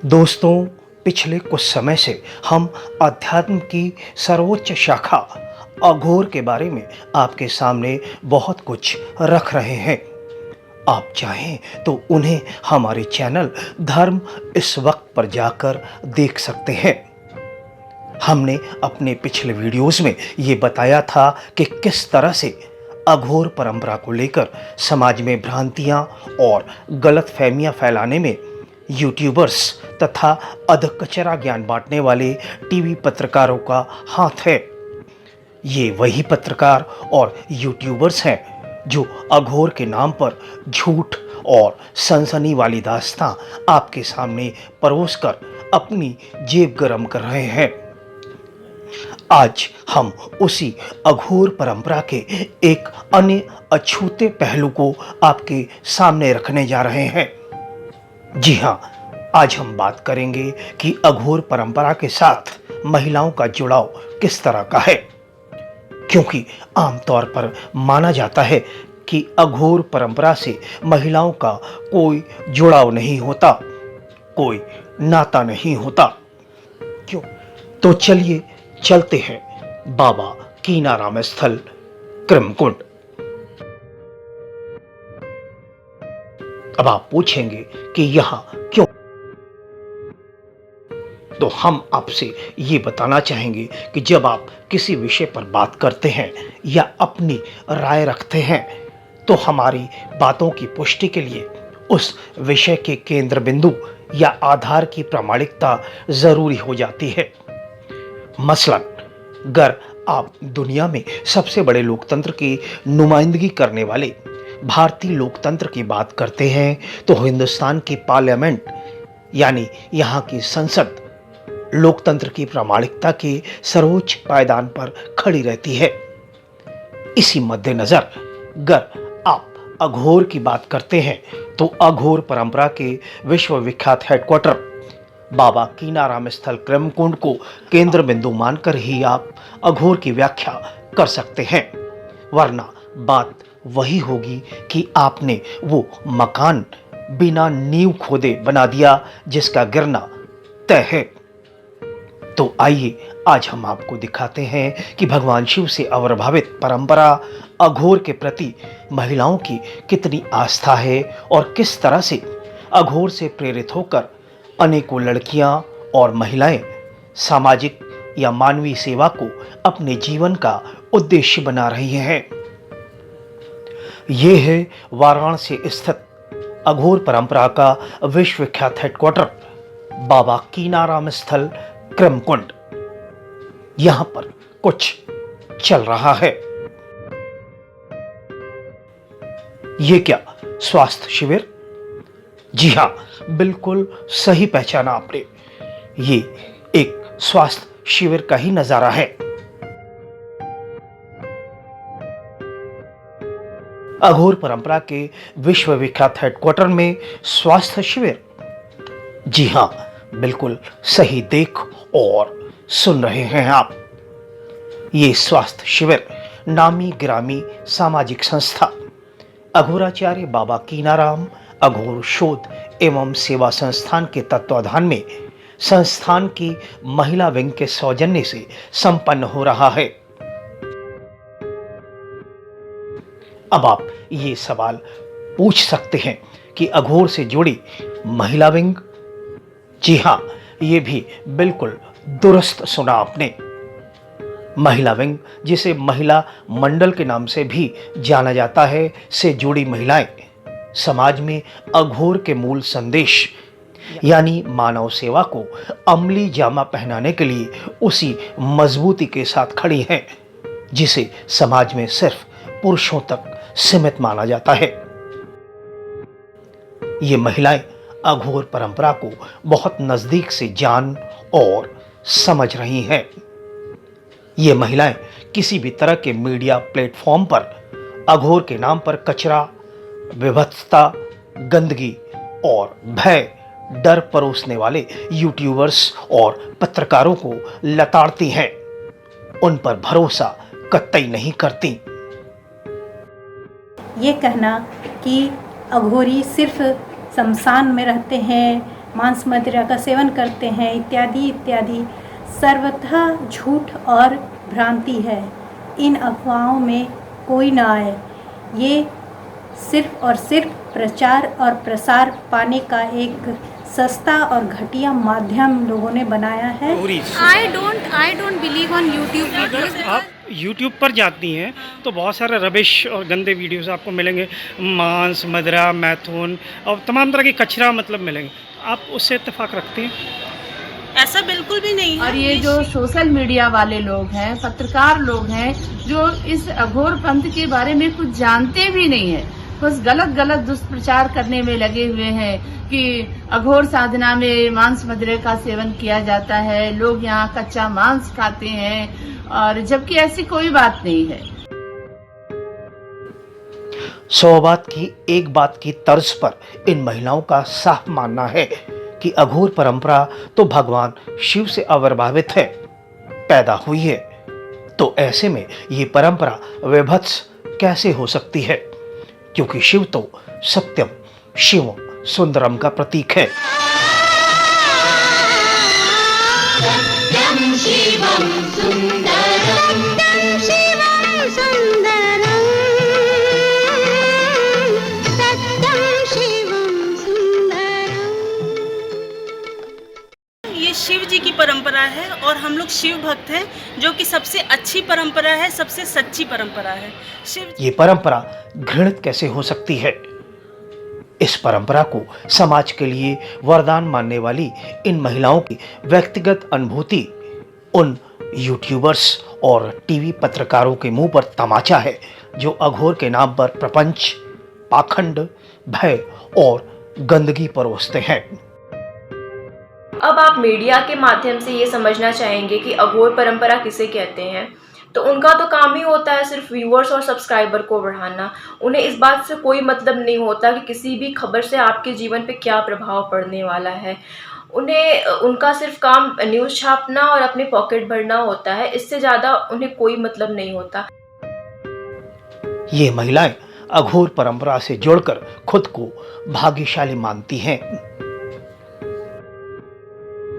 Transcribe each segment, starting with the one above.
दोस्तों, पिछले कुछ समय से हम अध्यात्म की सर्वोच्च शाखा अघोर के बारे में आपके सामने बहुत कुछ रख रहे हैं। आप चाहें तो उन्हें हमारे चैनल धर्म इस वक्त पर जाकर देख सकते हैं। हमने अपने पिछले वीडियोस में ये बताया था कि किस तरह से अघोर परंपरा को लेकर समाज में भ्रांतियां और गलतफहमियां फैलाने में यूट्यूबर्स तथा अधकचरा ज्ञान बांटने वाले टीवी पत्रकारों का हाथ है। ये वही पत्रकार और यूट्यूबर्स हैं जो अघोर के नाम पर झूठ और सनसनी वाली दास्तां आपके सामने परोसकर अपनी जेब गरम कर रहे हैं। आज हम उसी अघोर परंपरा के एक अन्य अछूते पहलू को आपके सामने रखने जा रहे हैं। जी हाँ, आज हम बात करेंगे कि अघोर परंपरा के साथ महिलाओं का जुड़ाव किस तरह का है, क्योंकि आमतौर पर माना जाता है कि अघोर परंपरा से महिलाओं का कोई जुड़ाव नहीं होता, कोई नाता नहीं होता। क्यों? तो चलिए चलते हैं बाबा कीनाराम स्थल कृमकुंड। अब आप पूछेंगे कि यहां क्यों? तो हम आपसे ये बताना चाहेंगे कि जब आप किसी विषय पर बात करते हैं या अपनी राय रखते हैं तो हमारी बातों की पुष्टि के लिए उस विषय के केंद्र बिंदु या आधार की प्रामाणिकता जरूरी हो जाती है। मसलन, अगर आप दुनिया में सबसे बड़े लोकतंत्र की नुमाइंदगी करने वाले भारतीय लोकतंत्र की बात करते हैं तो हिंदुस्तान की पार्लियामेंट यानी यहाँ की संसद लोकतंत्र की प्रामाणिकता के सर्वोच्च पायदान पर खड़ी रहती है। इसी मद्देनजर अगर आप अघोर की बात करते हैं तो अघोर परंपरा के विश्वविख्यात हेडक्वार्टर बाबा कीनाराम स्थल कृमकुंड को केंद्र बिंदु मानकर ही आप अघोर की व्याख्या कर सकते हैं, वरना बात वही होगी कि आपने वो मकान बिना नींव खोदे बना दिया जिसका गिरना तय है। तो आइए आज हम आपको दिखाते हैं कि भगवान शिव से आविर्भावित परंपरा अघोर के प्रति महिलाओं की कितनी आस्था है और किस तरह से अघोर से प्रेरित होकर अनेकों लड़कियां और महिलाएं सामाजिक या मानवीय सेवा को अपने जीवन का उद्देश्य बना रही हैं। ये है वाराणसी स्थित अघोर परंपरा का विश्वविख्यात हेडक्वार्टर बाबा कीनाराम स्थल कृमकुंड। यहां पर कुछ चल रहा है। ये क्या स्वास्थ्य शिविर? जी हां, बिल्कुल सही पहचाना आपने। ये एक स्वास्थ्य शिविर का ही नजारा है। अघोर परंपरा के विश्वविख्यात हेडक्वार्टर में स्वास्थ्य शिविर? जी हां, बिल्कुल सही देख और सुन रहे हैं आप। ये स्वास्थ्य शिविर नामी गिरामी सामाजिक संस्था अघोराचार्य बाबा कीनाराम अघोर शोध एवं सेवा संस्थान के तत्वाधान में संस्थान की महिला विंग के सौजन्य से संपन्न हो रहा है। अब आप ये सवाल पूछ सकते हैं कि अघोर से जुड़ी महिला विंग? जी हां, ये भी बिल्कुल दुरुस्त सुना आपने। महिला विंग, जिसे महिला मंडल के नाम से भी जाना जाता है, से जुड़ी महिलाएं समाज में अघोर के मूल संदेश यानी मानव सेवा को अमली जामा पहनाने के लिए उसी मजबूती के साथ खड़ी हैं जिसे समाज में सिर्फ पुरुषों तक सीमित माना जाता है। ये महिलाएं अघोर परंपरा को बहुत नजदीक से जान और समझ रही हैं। ये महिलाएं किसी भी तरह के मीडिया प्लेटफॉर्म पर अघोर के नाम पर कचरा, विभत्सता, गंदगी और भय डर परोसने वाले यूट्यूबर्स और पत्रकारों को लताड़ती हैं, उन पर भरोसा कतई नहीं करती। ये कहना कि अघोरी सिर्फ शमशान में रहते हैं मांस मदिरा का सेवन करते हैं इत्यादि इत्यादि सर्वथा झूठ और भ्रांति है। इन अफवाहों में कोई ना आए। ये सिर्फ और सिर्फ प्रचार और प्रसार पाने का एक सस्ता और घटिया माध्यम लोगों ने बनाया है। I don't believe on YouTube videos. आप YouTube पर जाती हैं तो बहुत सारे रबिश और गंदे वीडियोस आपको मिलेंगे, मांस मदिरा मैथुन और तमाम तरह की कचरा मतलब मिलेंगे। आप उससे इत्तेफाक रखती हैं? ऐसा बिल्कुल भी नहीं है। और ये जो सोशल मीडिया वाले लोग हैं, पत्रकार लोग हैं, जो इस अघोर पंथ के बारे में कुछ जानते भी नहीं है, बस गलत दुष्प्रचार करने में लगे हुए हैं कि अघोर साधना में मांस मदिरा का सेवन किया जाता है, लोग यहाँ कच्चा मांस खाते हैं, और जबकि ऐसी कोई बात नहीं है। 100 बात की एक बात की तर्ज पर इन महिलाओं का साफ मानना है कि अघोर परंपरा तो भगवान शिव से अप्रभावित है, पैदा हुई है। तो ऐसे में ये परंपरा विभत्स कैसे हो सकती है, क्योंकि शिव तो सत्यम शिवम सुंदरम का प्रतीक है। ये शिव जी की परंपरा है और हम लोग शिव भक्त हैं, जो कि सबसे अच्छी परंपरा है, सबसे सच्ची परंपरा है। शिव ये परंपरा घृणित कैसे हो सकती है? इस परंपरा को समाज के लिए वरदान मानने वाली इन महिलाओं की व्यक्तिगत अनुभूति उन यूट्यूबर्स और टीवी पत्रकारों के मुंह पर तमाचा है, जो अघोर के नाम पर प्रपंच, पाखंड, भय और गंदगी परोसते हैं। अब आप मीडिया के माध्यम से ये समझना चाहेंगे कि अघोर परंपरा किसे कहते हैं, तो उनका तो काम ही होता है सिर्फ व्यूअर्स और सब्सक्राइबर को बढ़ाना। उन्हें इस बात से कोई मतलब नहीं होता कि किसी भी खबर से आपके जीवन पे क्या प्रभाव पड़ने वाला है। उनका सिर्फ काम न्यूज़ छापना और अपने पॉकेट भरना होता है, इससे ज़्यादा उन्हें कोई मतलब नहीं होता। ये महिलाएं अघोर परंपरा से जुड़कर खुद को भाग्यशाली मानती हैं।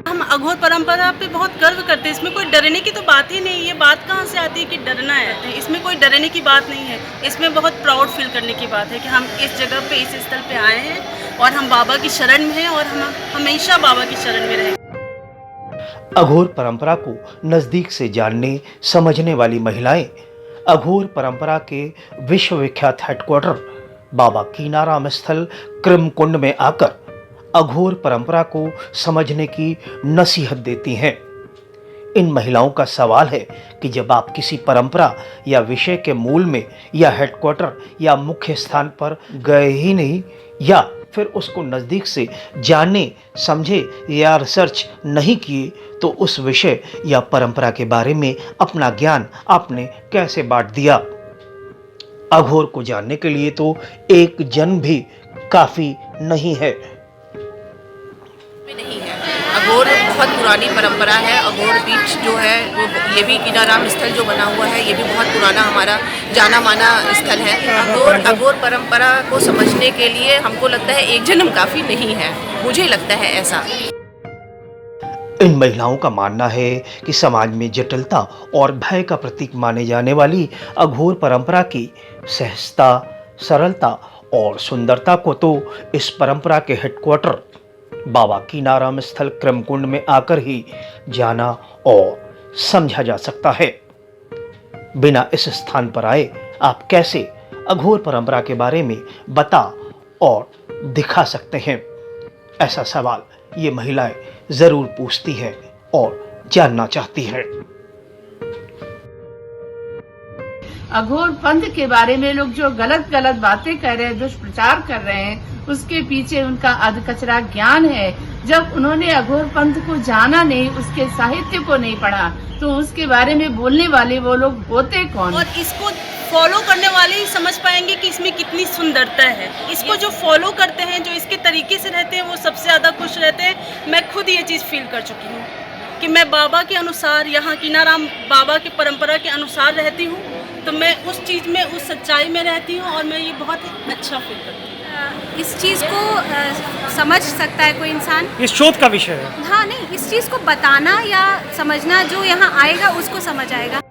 हम अघोर परंपरा पे बहुत गर्व करते हैं। इसमें कोई डरने की तो बात ही नहीं है। बात कहाँ से आती है कि डरना है? इसमें कोई डरने की बात नहीं है। इसमें बहुत प्राउड फील करने की बात है कि हम इस जगह पे, इस स्थल पे आए हैं और हम बाबा की शरण में हैं और हम हमेशा बाबा की शरण में रहेंगे। अघोर परंपरा को नजदीक से जानने समझने वाली महिलाएं अघोर परंपरा के विश्वविख्यात हेडक्वार्टर बाबा कीनाराम स्थल कृमकुंड में आकर अघोर परंपरा को समझने की नसीहत देती हैं। इन महिलाओं का सवाल है कि जब आप किसी परंपरा या विषय के मूल में या हेडक्वार्टर या मुख्य स्थान पर गए ही नहीं, या फिर उसको नज़दीक से जाने समझे या रिसर्च नहीं किए, तो उस विषय या परंपरा के बारे में अपना ज्ञान आपने कैसे बांट दिया? अघोर को जानने के लिए तो एक जन्म भी काफ़ी नहीं है। अघोर बहुत पुरानी परंपरा है। अघोर बीच जो है वो, ये भी कीनाराम स्थल जो बना हुआ है, ये भी बहुत पुराना हमारा जाना माना स्थल है। अघोर परंपरा को समझने के लिए हमको लगता है एक जन्म काफ़ी नहीं है, मुझे लगता है ऐसा। इन महिलाओं का मानना है कि समाज में जटिलता और भय का प्रतीक माने जाने वाली अघोर परंपरा की सहजता, सरलता और सुंदरता को तो इस परंपरा के हेडक्वार्टर बाबा कीनाराम स्थल कृमकुंड में आकर ही जाना और समझा जा सकता है। बिना इस स्थान पर आए आप कैसे अघोर परंपरा के बारे में बता और दिखा सकते हैं? ऐसा सवाल ये महिलाएं जरूर पूछती है और जानना चाहती है। अघोर पंथ के बारे में लोग जो गलत बातें कर रहे हैं, दुष्प्रचार कर रहे हैं, उसके पीछे उनका अधकचरा ज्ञान है। जब उन्होंने अघोर पंथ को जाना नहीं, उसके साहित्य को नहीं पढ़ा, तो उसके बारे में बोलने वाले वो लोग होते कौन? और इसको फॉलो करने वाले ही समझ पाएंगे कि इसमें कितनी सुंदरता है। इसको जो फॉलो करते हैं, जो इसके तरीके से रहते हैं, वो सबसे ज़्यादा खुश रहते हैं। मैं खुद ये चीज़ फील कर चुकी हूँ कि मैं बाबा के अनुसार, यहाँ कीनाराम बाबा की परंपरा के अनुसार रहती हूँ, तो मैं उस चीज़ में, उस सच्चाई में रहती हूँ और मैं ये बहुत अच्छा फील करती हूँ। इस चीज़ को समझ सकता है कोई इंसान। ये शोध का विषय है। हाँ नहीं, इस चीज़ को बताना या समझना जो यहाँ आएगा उसको समझ आएगा।